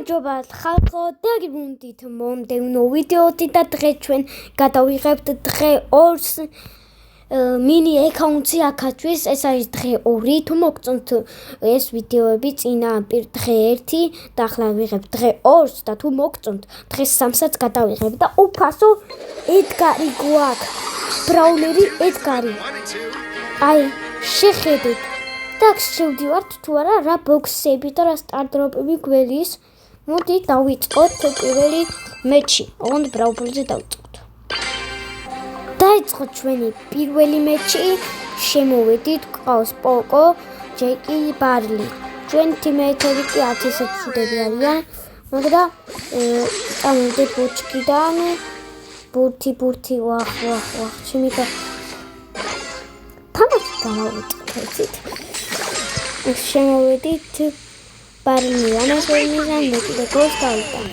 გამარჯობა ხალხო, დაგიბრუნდით მომდევნო ვიდეოთი და დღეს ჩვენ გადავიღებთ დღე 2-ს მინი აკაუნტი აქათვის. ეს არის დღე 2, თუ მოგწონთ ეს ვიდეოები წინა დღე 1 და ახლა ვიღებ დღე 2-ს და თუ მოგწონთ დღე 3-საც გადავიღებ და უფასო ედგარი გვაქვს. ბრაულერი ედგარი. აი, შეხედეთ. Так, შევდივართ თუ არა რა ბოქსები და რა სტარტდროპები გველის. მოდი დავიწყოთ პირველი მეჩი. ოღონდ ბრაულზე დავიწყოთ. დაიწყოთ ჩვენი პირველი მეჩი. შემოვედით, ყავს პოკო, ჯეკი, ბარლი. ჩვენი თიმეйтები კი 1000 ცუდები არიან, მაგრამ წამოვიდეთ ბუჩკიდან. ბურთი, ვახ, შემიგა. თამაში გამოვიწყეთ. შემოვედით ბარლიდან, ესენიდან მეტი გოლს გავიტანე.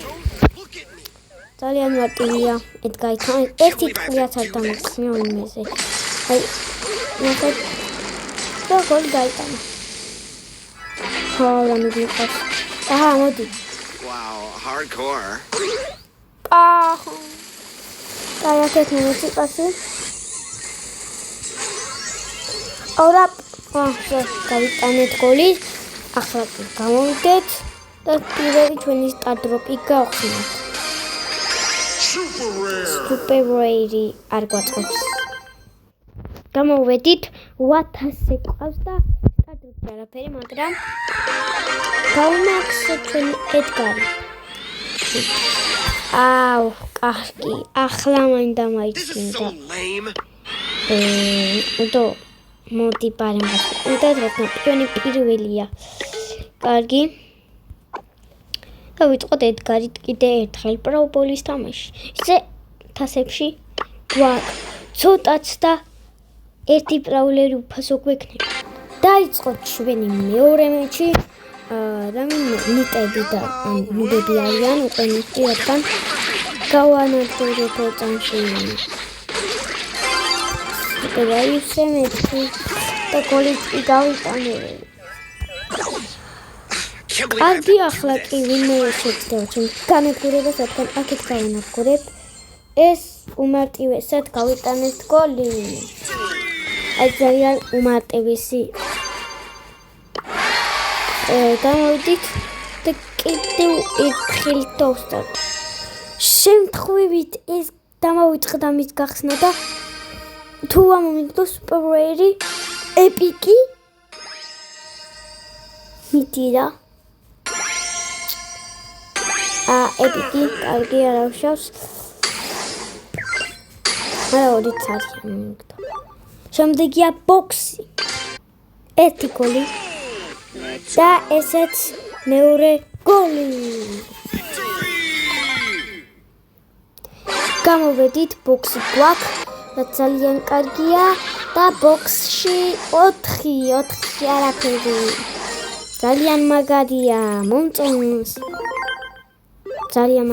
ძალიან მარტივია ეს გაიტანა. ერთი ტყიაც არ დამოწმია იმეზე. აი, ნახეთ და გოლი გაიტანა. რა მიგიყავს. აჰა, მოდი. Wow, hardcore. Აი, აქეთ მოციყასი. ორა გავიტანეთ გოლი. ახლა გამოვიდეთ და პირველი ჩვენი სტარტდროპი გავხსნათ. Super Rare არ გვაწყობს. გამოვედით 1000 ყავს და სტარტდროპი არაფერი, მაგრამ გავმაქსოთ ჩვენი ედგარი. აუ, კარგი. ახლა მაინდა მაიჩინდა. მოდი პარემაც. და ჩვენი პირველია. კარგი. დავიწყოთ ედგარი კიდე ერთხელ პრობოლის თამაში. ისე თასებში გვაქვს ცოტაც და ერთი ბრაულერი უფასო გვექნება. დაიწყოთ ჩვენი მეორე მეჩი. ნიტები და ნუბები არიან უკვე ნიტი რადგან გავანადგურებ წამში. და ისე მეჩი და გოლი გავიტანე. კარგი, ახლა კი ვინმე შეძლო ჩემ განადგურებას, რადგან აქეთ გავანადგურებ. ეს უმარტივესად გავიტანეთ გოლი. აი ძალიან უმარტივესი. გამოვიდით და კიდევ ერთხელ დავსტართ. შემთხვევით ეს დამავიწყდა მის გახსნა და თუ ამომიგდო Super Rare ეპიკი მიტირა. ეპიკი კარგი არავშავს. არა, 2 წელი მომიგდო. შემდეგია ბოქსი. ერთი გოლი. და ესეც მეორე გოლი. გამოვედით ბოქსი გვაქვს და ძალიან კარგია და ბოქსში 4 არაფერი. ძალიან მაგარია, მომწონს. ძალიან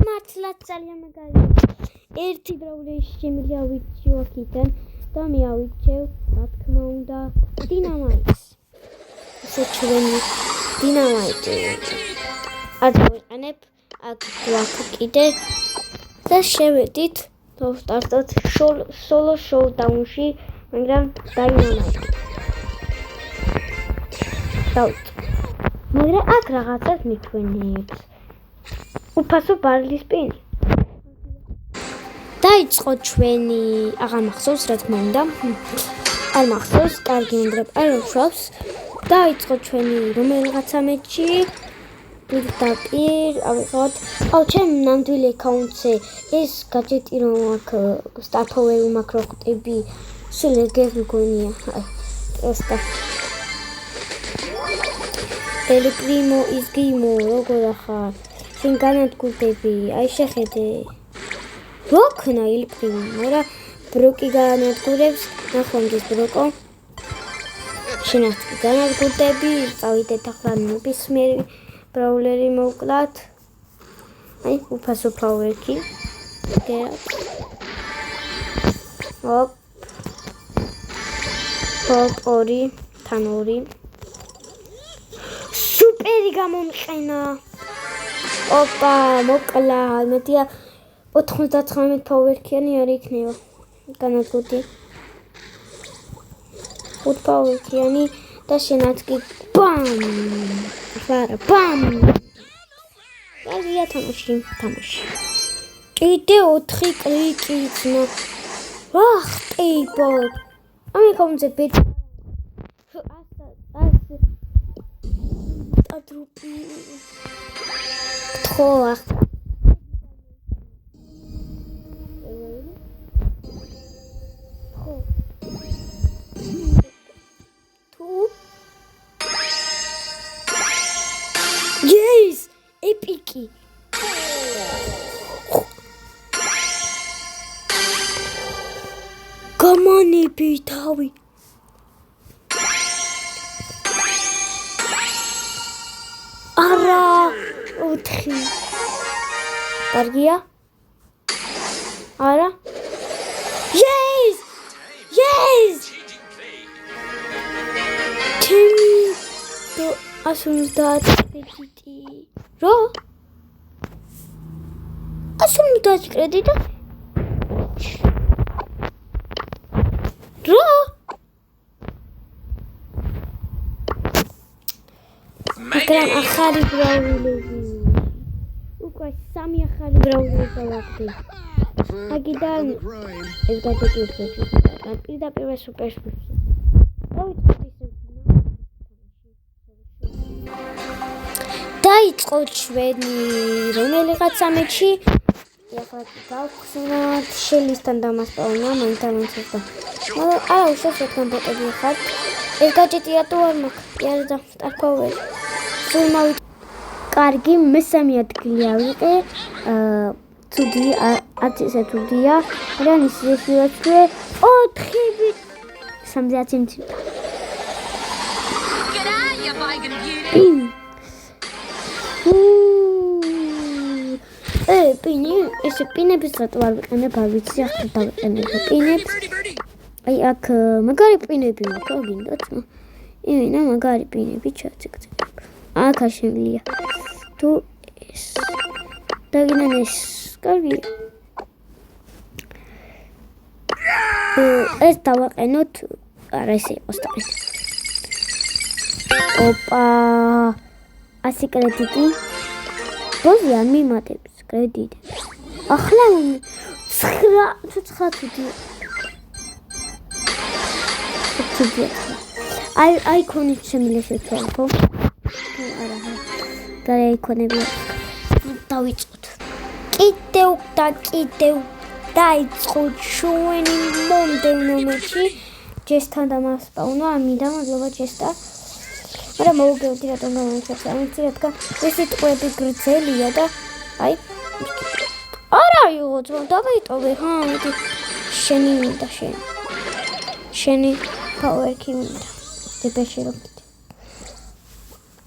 მართლაც ძალიან მაგარია. ერთი ბრაულერი შემიძლია ვიჩიო აქიდან და მე ავიჩევ, რა თქმა უნდა, დინამიტს. ესე ჩვენი დინამიტი. არ დავიყენებ, აქ გვაქვს კიდე და შევედით დავსტარტოთ სოლო შოუდაუნში, მაგრამ დინამიტი. მაგრამ აქ რაღაცას მიგვენიებს. უფასო ბარლის სპინი. დაიწყოთ ჩვენი, აღარ მახსოვს რა თქმა უნდა. არ მახსოვს, კარგი უნდრებ არ ვშავს. დაიწყოთ ჩვენი რომელიღაცა მეჩი. პირდაპირ ავიღოთ. ჩემ ნამდვილი აკაუნტზე ეს გაჯეტი რომ აქვს სტატოვები მაქრო ხტები. სულ ეგრე მგონია. აი, ეს და ელპრიმო ისგიმო როგორ ახარ? შენ განადგურდები, აი შეხედე. როქნა ელპრიმო, მაგრამ ბროკი განადგურებს, ნახონდეს ბროკო. შენაც განადგურდები, წავიდეთ ახლა ნებისმიერი ბრაულერი მოვკლათ. აი, უფასო ფაუერკი. გერაც. ოპ. 2 თან 2. სუპერი გამომყენა. ოპა, მოკლა, მეთია 99 პაუერქიანი არ იქნება. განადგურდი. 5 პაუერქიანი და შენაც კი ბამ! ბამ! აღია თამაში. კიდე 4 კლიკი ძმა. ვახ, ტეიბო. ამი კომზე ბეჭ. Adrupi. Troa. Yes, epiki. Gamani bitawi. Ara, 4. Კარგია? არა? Yes! ჩემი 150 კრედიტი. რა? 150 კრედიტი? რა? მაგრამ ახალი ბრაულები. უკვე 3 ახალი ბრაულები გავაკეთე. აგიდან ეს გადაგიხდები. პირდაპირ სუპერსპორტს. დაიწყო ჩვენი რომელიღაც ამეთში. ეხლა გავხსნათ შელისთან დამასპავნა მაინტერნეტსა. მაგრამ არა უშავს რადგან ბოტები ხართ. ეს გაჭიტია თუ არ მაქვს. იარდა სტარფოვერი. სულმავი კარგი მესამე ადგილი ავიღე. ცუდი არც ისე ცუდია. რან ისე შევაჩვე 4 310 პინი, ესე პინების რატო არ ვიყენებ, არ ვიცი, ახლა დავიყენებ პინებს. აი აქ მაგარი პინები მაქვს, გინდათ? იმენა მაგარი პინები ჩაცეკცე. აქ შემიძლია. თუ ეს დაგინან ეს კარგია. ეს დავაყენოთ, არა ესე იყოს და. ოპა 100 კრედიტი. ბოზი არ მიმატებს კრედიტი. ახლა 9 ცუდი. აიკონით შემიძლია შევცვალო, ხო? არა. გარე აიკონები დავიწყოთ. კიდევ დაიწყო ჩვენი მომდევნო მეთში. ჯესთან დამასპავნა, ამიტომ მადლობა ჯესტა. მაგრამ მოვგევდი რატომ გამოვიწყე, ამიცი რადგან ეს სიტყვები გრძელია და აი არა იყო ძმა დავაიტოვე ხა მეტი შენი მინდა შენი პაუერკი მინდა დებეში როქით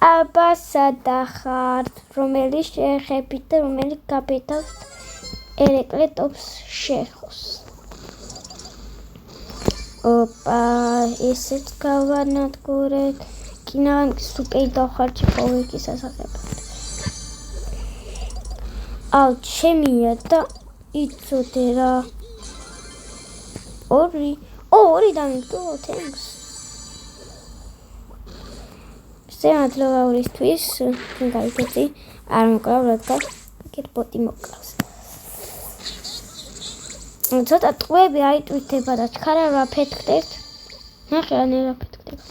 აბა სადახართ რომელი შეხებით და რომელი გაბედავს ერეკლე ტოპს შეხოს ოპა ესეც გავანადგურეთ კინან სუპერი დავხარჯი პაუერკის ასახებად აუ ჩემია და იცოდე რა ორი დამიგდო thanks მადლობა ორისთვის თქვენ გაიგეთ არ მოკრავ რადგან იქეთ ბოტი მოკლავს ცოტა ტყვეები აიტვირთება და ჩქარა რა ფეთქდეთ ნახე რა ნერა ფეთქდება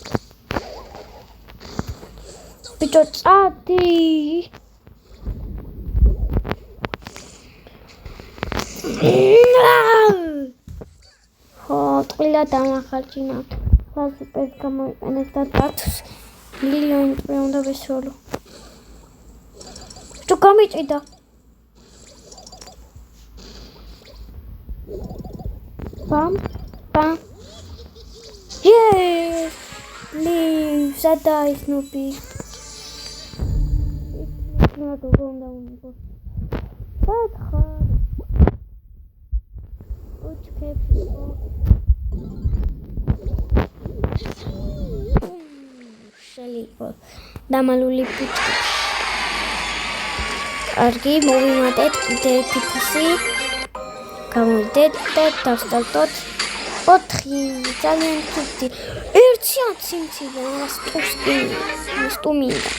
ბიჭო წადი ხო ტყილა დამახარჯინა ხა სუპერს გამოიყენეთ და დათვს მილიონი ტყვე უნდა ვესროლო თუ გამიჭიდა Bam, bam. Yay! Leave. Sada is Snoopy. It's not going down. That's hard. Okay, people. ხელი იყო დამალული ფიჭი. კარგი, მოვიმატეთ კიდე ერთი ფასი. გამოვიდეთ და დავსტავდოთ 4 ძალიან ცუდი. ერთი აციმციდან სტუმინდა.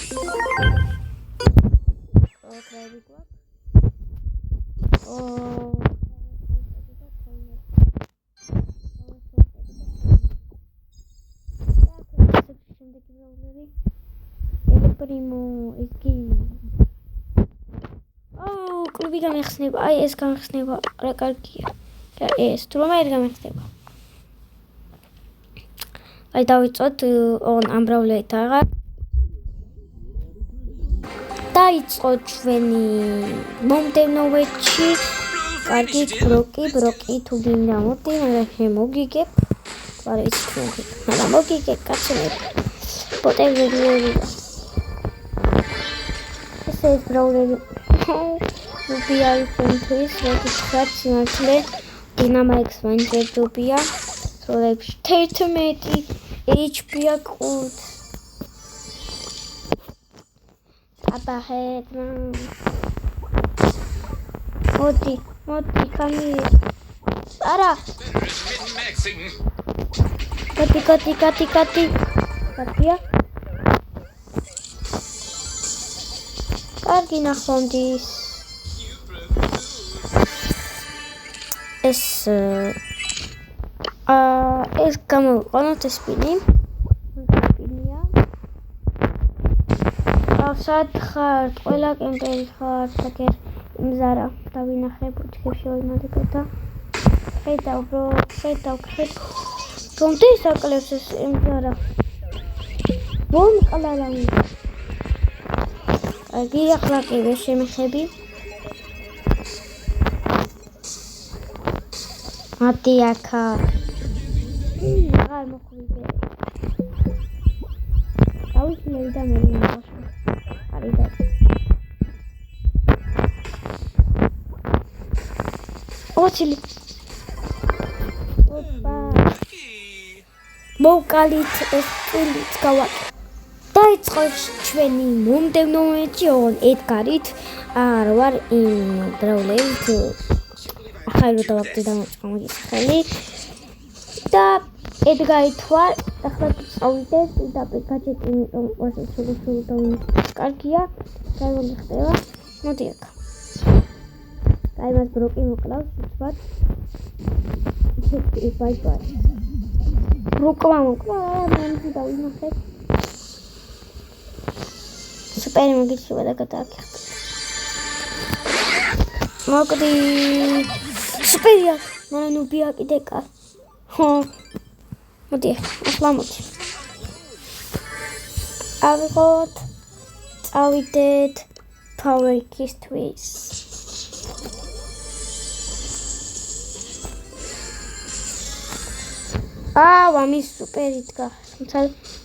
პრიმო ის კი კლუბი გამიხსნება. აი ეს გამიხსნება. რა კარგია. ეს თუ რომ არ გამიხსნება. აი დავიწოთ ამბრავლეთ აღარ. დაიწყო ჩვენი მომდევნო ვეთში. კარგი ბროკი თუ გინდა მოდი, მაგრამ შემოგიგებ. არ ვიცი თუ მაგრამ მოგიგებ კაცები. პოტენციალური ეს ბრაულერი რუბია ის როდესაც სიმართლე დინამიკს ვანჯერდობია სოლებში 11 HP-ა ყუთ აბაჰეთ მოდი კამი არა კატი კატია კარგი ნახონდის ეს გამოვიყენოთ ეს სპინია სად ხართ ყველა კემპერი ხართ საკერ იმზარა დავინახე ბუჩქებს შევიმატებ და ხედავ რომდის აკლებს ეს იმზარა ვონ ყალალამი კარგი ახლა კი ვერ შემეხები მათი აქა აღარ მოხვიდე დავიშლები და მე არის და ოჩილი ოპა მოვკალით ეს წილით გავაკეთე დაიწყო ჩვენი მომდევნო ვეთში ედგარით არ ვარ იმ ბრაულერით ახლა დავაკეთე დამოწმის ხელი და ედგარით ვარ ახლა წავიდეთ და გაჭეტი იმიტომ ვასე შეგუშვილი და კარგია გამოგიხდება მოდი აქ აი მას ბროკი მოკლავს უცბად ბაი ბროკვა მოკლა მანძი დავინახეთ სუპერი მოგიჩება და გადააკეთე მოკდი სუპერია მან უბია კიდე კა ხო მოდი ახლა მოდი ავიღოთ წავიდეთ power keys ვამის სუპერით გა თუმცა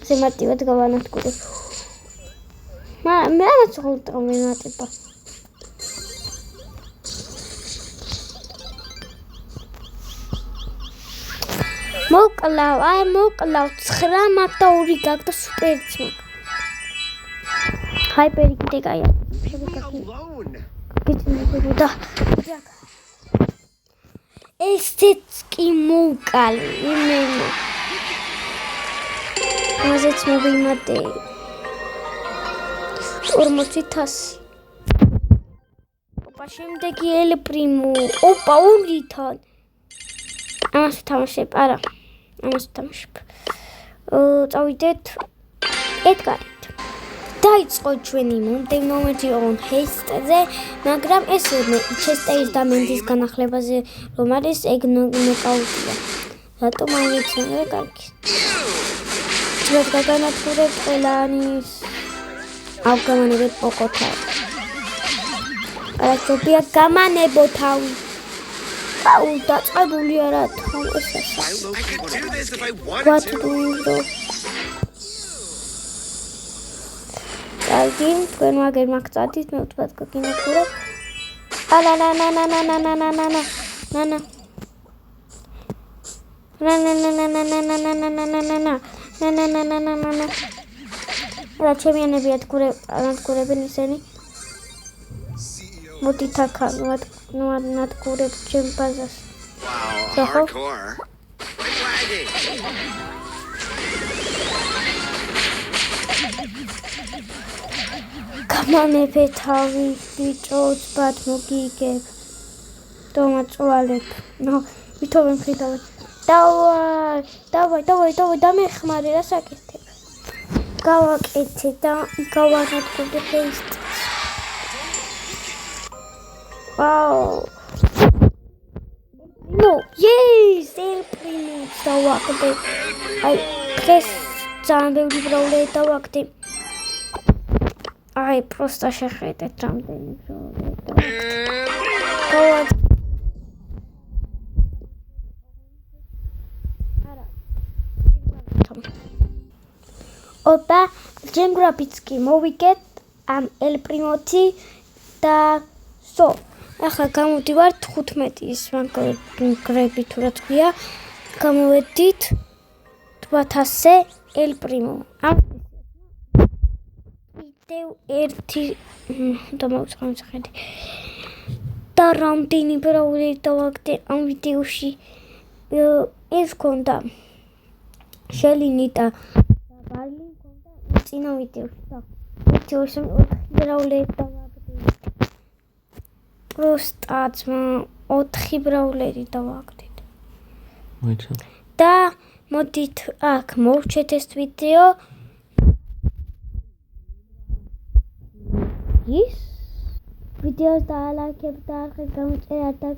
ზემატივად გავანადგურე მე ამაც ხოლმე მემატება მოკლავ 9 გაგდა სუპერიც მაგ ჰაიპერი კიდე კაია გიჩნდება ესეც კი მოვკალი იმენა მაზეც მოვიმატე 40,000 ოპა შემდეგი ელ პრიმო ოპა უნდითან ამას თამაშებ არა ამას თამაშებ წავიდეთ ედგარით დაიწყო ჩვენი მომდევნო ვეთში ჰეისტზე მაგრამ ეს ჩესტერის და მენდის განახლებაზე რომ არის ეგ ნოკაუტია რატომ არ ვიცი კარგი ჩვენ გაგანადგურებ ყველანის ავგამანებეთ პოკოთა არასწორია გამანებო თავი აუ დაწყებული არა თან ეს კარგი თქვენ მაგერ მაგწადით მე უცბად გაგინახულებ და ჩემიანები ათგურებენ ისინი. მოდით აქ ნადგურებ ჩემ ბაზას. Wow, hardcore. Quit lagging. გამანებე თავი ბიჭო ძბად მოგიგებ. დომაწვალებ. ნო, ვითომ მხედავ. დავაი, დამეხმარე რა საკეთებ. გავაკეთე და გავანადგურე ფეისტს. Wow. No, yes, el primo დავაკეთე. აი, დღეს ძალიან ბევრი ბრაულერი დავაკეთე. აი, პროსტა შეხედეთ რამდენი ბრაულერი დავაკეთე. Opa, ჯენგრაფიცკი მოვიგეთ ამ ელ პრიმოთი და სო. ახლა გამოდივარ 15-ის მანგრები თუ რა თქვია. გამოვედით ტბათასე ელ პრიმო. ამ ვიდეო ერთი დამოუწყეთ. და რამდენი ბრაულერი დავაკეთე ამ ვიდეოში. ეს კონდა შელინი და ბარლი კონდა წინა ვიდეოში და ვიდეოში 4 ბრაულერი დავაკეთე. Просто 4 ბრაულერი დავაკეთეთ. მოიცა. და მოდით აქ მოვჩეთ ეს ვიდეო. ის ვიდეოს და ლაიქებ და არხის გამოწერა და